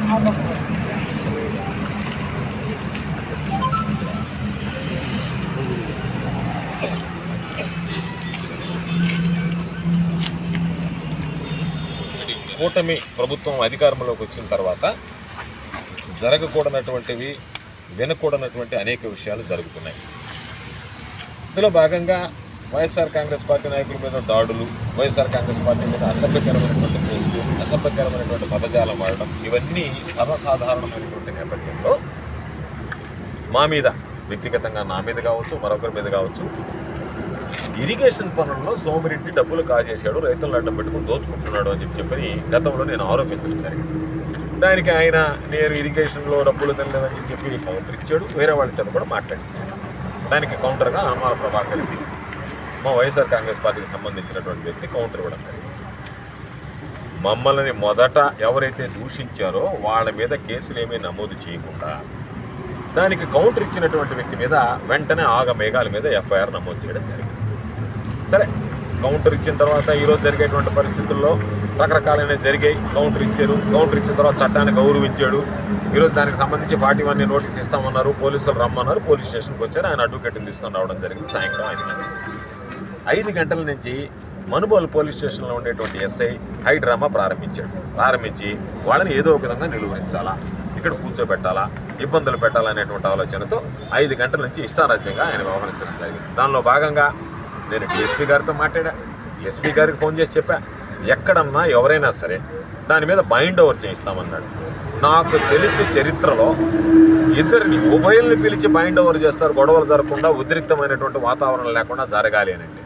కూటమి ప్రభుత్వం అధికారంలోకి వచ్చిన తర్వాత జరగకూడనటువంటివి, వినకూడనటువంటి అనేక విషయాలు జరుగుతున్నాయి. ఇందులో భాగంగా వైఎస్ఆర్ కాంగ్రెస్ పార్టీ నాయకుల మీద దాడులు, వైఎస్ఆర్ కాంగ్రెస్ పార్టీ మీద అసభ్యకరమైనటువంటి పోస్టులు, అసభ్యకరమైనటువంటి పదజాలం వాడడం, ఇవన్నీ సర్వసాధారణమైనటువంటి నేపథ్యంలో మా మీద, వ్యక్తిగతంగా నా మీద కావచ్చు, మరొకరి మీద కావచ్చు, ఇరిగేషన్ పనుల్లో సోమిరెడ్డి డబ్బులు కాజేశాడు, రైతులను అడ్డం పెట్టుకుని దోచుకుంటున్నాడు అని చెప్పి గతంలో నేను ఆరోపించడం జరిగింది. దానికి ఆయన నేను ఇరిగేషన్లో డబ్బులు తినలేదని చెప్పి కౌంటర్ ఇచ్చాడు, వేరే వాళ్ళ చేత కూడా మాట్లాడించాడు. దానికి కౌంటర్గా ఆమాల ప్రభాకర్ రెడ్డి, మా వైఎస్ఆర్ కాంగ్రెస్ పార్టీకి సంబంధించినటువంటి వ్యక్తి కౌంటర్ ఇవ్వడం జరిగింది. మమ్మల్ని మొదట ఎవరైతే దూషించారో వాళ్ళ మీద కేసులు ఏమీ నమోదు చేయకుండా దానికి కౌంటర్ ఇచ్చినటువంటి వ్యక్తి మీద వెంటనే ఆగమేఘాల మీద ఎఫ్ఐఆర్ నమోదు చేయడం జరిగింది. సరే, కౌంటర్ ఇచ్చిన తర్వాత ఈరోజు జరిగేటువంటి పరిస్థితుల్లో రకరకాలైన జరిగాయి. కౌంటర్ ఇచ్చారు, కౌంటర్ ఇచ్చిన తర్వాత చట్టాన్ని గౌరవించాడు. ఈరోజు దానికి సంబంధించి 41 నోటీస్ ఇస్తామన్నారు, పోలీసులు రమ్మన్నారు, పోలీస్ స్టేషన్కి వచ్చారు. ఆయన అడ్వకేట్ని తీసుకొని రావడం జరిగింది. సాయంత్రం 5 గంటల నుంచి మనుబోలు పోలీస్ స్టేషన్లో ఉండేటువంటి ఎస్ఐ హైడ్రామా ప్రారంభించి వాళ్ళని ఏదో ఒక విధంగా నిలువరించాలా, ఇక్కడ కూర్చోబెట్టాలా, ఇబ్బందులు పెట్టాలనేటువంటి ఆలోచనతో 5 గంటల నుంచి ఇష్టారాజ్యంగా ఆయన వ్యవహరించడం జరిగింది. దానిలో భాగంగా నేను డిఎస్పీ గారితో మాట్లాడా, ఎస్పీ గారికి ఫోన్ చేసి చెప్పా, ఎక్కడన్నా ఎవరైనా సరే దాని మీద బైండ్ ఓవర్ చేయిస్తామన్నాడు. నాకు తెలిసి చరిత్రలో ఇద్దరిని ఉభయుల్ని పిలిచి బైండ్ ఓవర్ చేస్తారు, గొడవలు జరగకుండా, ఉద్రిక్తమైనటువంటి వాతావరణం లేకుండా జరగాలి అనండి.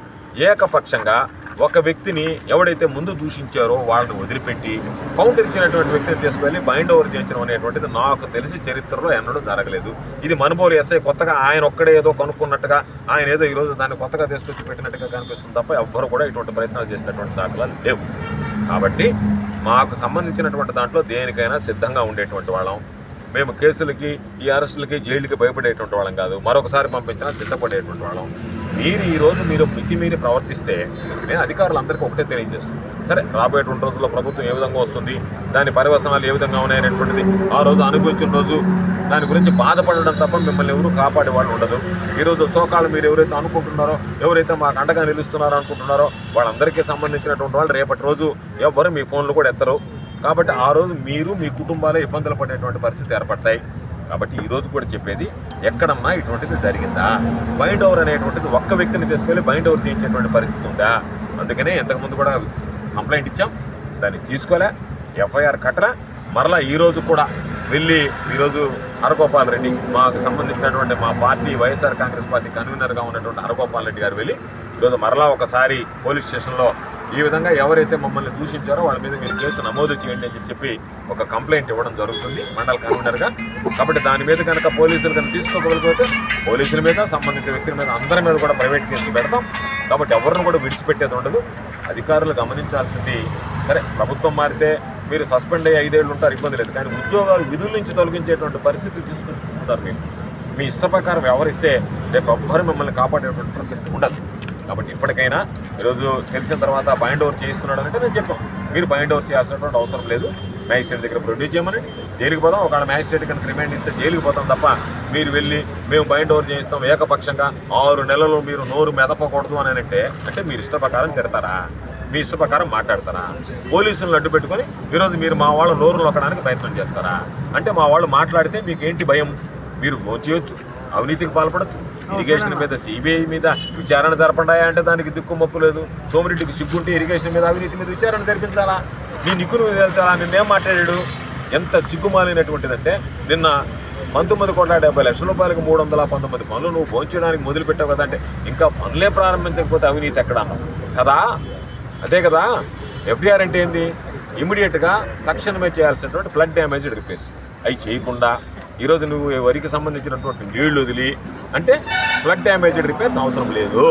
ఏకపక్షంగా ఒక వ్యక్తిని ఎవడైతే ముందు దూషించారో వాళ్ళని వదిలిపెట్టి కౌంటర్ ఇచ్చినటువంటి వ్యక్తిని తీసుకువెళ్ళి బైండ్ ఓవర్ చేయించడం అనేటువంటిది నాకు తెలిసి చరిత్రలో ఎన్నడూ జరగలేదు. ఇది మనుబోలు ఎస్ఐ కొత్తగా ఆయన ఒక్కడే ఏదో కనుక్కున్నట్టుగా, ఆయన ఏదో ఈరోజు దాన్ని కొత్తగా తీసుకొచ్చి పెట్టినట్టుగా కనిపిస్తుంది తప్ప ఎవ్వరు కూడా ఇటువంటి ప్రయత్నాలు చేసినటువంటి దాఖలాలు లేవు. కాబట్టి మాకు సంబంధించినటువంటి దాంట్లో దేనికైనా సిద్ధంగా ఉండేటువంటి వాళ్ళం. మేము కేసులకి, ఈ అరెస్టులకి, జైలుకి భయపడేటువంటి వాళ్ళం కాదు. మరొకసారి పంపించినా సిద్ధపడేటువంటి వాళ్ళం. ఈరోజు మీరు మితిమీరి ప్రవర్తిస్తే నేను అధికారులందరికీ ఒకటే తెలియజేస్తుంది. సరే, రాబోయేటువంటి రోజుల్లో ప్రభుత్వం ఏ విధంగా వస్తుంది, దాని పర్యవసనాలు ఏ విధంగా ఉన్నాయనేటువంటిది ఆ రోజు అనుభవించిన రోజు దాని గురించి బాధపడడం తప్ప మిమ్మల్ని ఎవరు కాపాడే వాళ్ళు ఉండదు. ఈరోజు సోకాలు మీరు ఎవరైతే అనుకుంటున్నారో, ఎవరైతే మాకు అండగా నిలుస్తున్నారో అనుకుంటున్నారో వాళ్ళందరికీ సంబంధించినటువంటి వాళ్ళు రేపటి రోజు ఎవరు మీ ఫోన్లు కూడా ఎత్తరు. కాబట్టి ఆ రోజు మీరు, మీ కుటుంబాలే ఇబ్బందులు పడేటువంటి పరిస్థితి ఏర్పడతాయి. కాబట్టి ఈరోజు కూడా చెప్పేది, ఎక్కడన్నా ఇటువంటిది జరిగిందా, బైండ్ ఓవర్ అనేటువంటిది ఒక్క వ్యక్తిని తీసుకెళ్ళి బైండ్ ఓవర్ చేయించేటువంటి పరిస్థితి ఉందా? అందుకనే ఇంతకుముందు కూడా కంప్లైంట్ ఇచ్చాం, దాన్ని తీసుకోలే, ఎఫ్ఐఆర్ కట్టలే. మరలా ఈరోజు కూడా వెళ్ళి ఈరోజు హరగోపాల్ రెడ్డి, మాకు సంబంధించినటువంటి మా పార్టీ వైఎస్ఆర్ కాంగ్రెస్ పార్టీ కన్వీనర్గా ఉన్నటువంటి హరగోపాల్ రెడ్డి గారు వెళ్ళి ఈరోజు మరలా ఒకసారి పోలీస్ స్టేషన్లో ఈ విధంగా ఎవరైతే మమ్మల్ని దూషించారో వాళ్ళ మీద మీరు కేసు నమోదు చేయండి అని చెప్పి ఒక కంప్లైంట్ ఇవ్వడం జరుగుతుంది మండల కన్వీనర్గా. కాబట్టి దాని మీద కనుక పోలీసులు కనుక తీసుకోగలిగితే పోలీసుల మీద, సంబంధిత వ్యక్తుల మీద, అందరి మీద కూడా ప్రైవేట్ కేసులు పెడతాం. కాబట్టి ఎవరిని కూడా విడిచిపెట్టేది ఉండదు. అధికారులు గమనించాల్సింది, సరే ప్రభుత్వం మారితే మీరు సస్పెండ్ అయ్యి 5 ఏళ్ళు ఉంటారు, ఇబ్బంది లేదు. కానీ ఉద్యోగాలు విధుల నుంచి తొలగించేటువంటి పరిస్థితి తీసుకొచ్చుకుంటారు. మీరు మీ ఇష్ట ప్రకారం వ్యవహరిస్తే రేపు ఎవ్వరు మిమ్మల్ని కాపాడేటువంటి ప్రసక్తి ఉండదు. కాబట్టి ఇప్పటికైనా ఈరోజు తెలిసిన తర్వాత బైండ్ ఓవర్ చేయిస్తున్నాడు అంటే నేను చెప్పాం, మీరు బైండ్ ఓవర్ చేయాల్సినటువంటి అవసరం లేదు. మ్యాజిస్ట్రేట్ దగ్గర ప్రొడ్యూస్ చేయమని జైలుకి పోతాం. ఒకవేళ మ్యాజిస్ట్రేట్ కనుక రిమాండ్ ఇస్తే జైలుకి పోతాం తప్ప మీరు వెళ్ళి మేము బైండ్ ఓవర్ చేయిస్తాం ఏకపక్షంగా 6 నెలలు మీరు నోరు మెదపకూడదు అని అంటే మీరు ఇష్ట ప్రకారం తిడతారా? మీ ఇష్ట ప్రకారం మాట్లాడతారా? పోలీసులను అడ్డు పెట్టుకొని ఈరోజు మీరు మా వాళ్ళ నోరు నొక్కడానికి ప్రయత్నం చేస్తారా? అంటే మా వాళ్ళు మాట్లాడితే మీకు ఏంటి భయం? మీరు చేయొచ్చు, అవినీతికి పాల్పడచ్చు. ఇరిగేషన్ మీద సిబిఐ మీద విచారణ జరపడాయా అంటే దానికి దిక్కు మొక్కు లేదు. సోమిరెడ్డికి సిగ్గుంటే ఇరిగేషన్ మీద, అవినీతి మీద విచారణ జరిపించాలా? నీ నిక్కును తెలుసాలా? నిన్నేం మాట్లాడాడు? ఎంత సిగ్గుమాలినటువంటిదంటే, నిన్న 19,70,00,000 రూపాయలకు 319 పనులు నువ్వు భోంచడానికి మొదలుపెట్టావు కదా. అంటే ఇంకా పనులే ప్రారంభించకపోతే అవినీతి ఎక్కడ అన్నావు కదా? అదే కదా. ఎఫ్డిఆర్ అంటే ఏంది? ఇమీడియట్గా తక్షణమే చేయాల్సినటువంటి ఫ్లడ్ డ్యామేజ్డ్ రిపేర్స్ అవి చేయకుండా ఈరోజు నువ్వు వరికి సంబంధించినటువంటి నీళ్లు వదిలి అంటే ఫ్లడ్ డ్యామేజ్డ్ రిపేర్స్ అవసరం లేదు.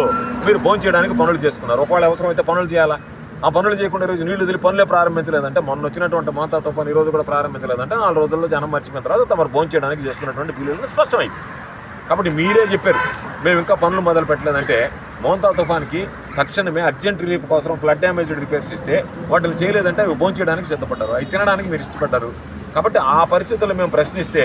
మీరు భోజనం చేయడానికి పనులు చేసుకున్నారు. ఒకవేళ అవసరమైతే పనులు చేయాలా? ఆ పనులు చేయకుండా ఈరోజు నీళ్లు వదిలి పనులే ప్రారంభించలేదంటే, మొన్న వచ్చినటువంటి మోంతా తుఫాను ఈరోజు కూడా ప్రారంభించలేదంటే 4 రోజుల్లో జనం మర్చిపోయిన తర్వాత తమరు భోజనం చేయడానికి చేసుకున్నటువంటి బిల్లులు స్పష్టమైంది. కాబట్టి మీరే చెప్పారు మేము ఇంకా పనులు మొదలు పెట్టలేదంటే, మోంతా తుఫాన్కి తక్షణమే అర్జెంట్ రిలీఫ్ కోసం ఫ్లడ్ డ్యామేజ్డ్ రిపేర్స్ ఇస్తే వాటిని చేయలేదంటే అవి భోంచేయడానికి సిద్ధపడ్డారు, అవి తినడానికి మీరు ఇష్టపడ్డారు. కాబట్టి ఆ పరిస్థితుల్లో మేము ప్రశ్నిస్తే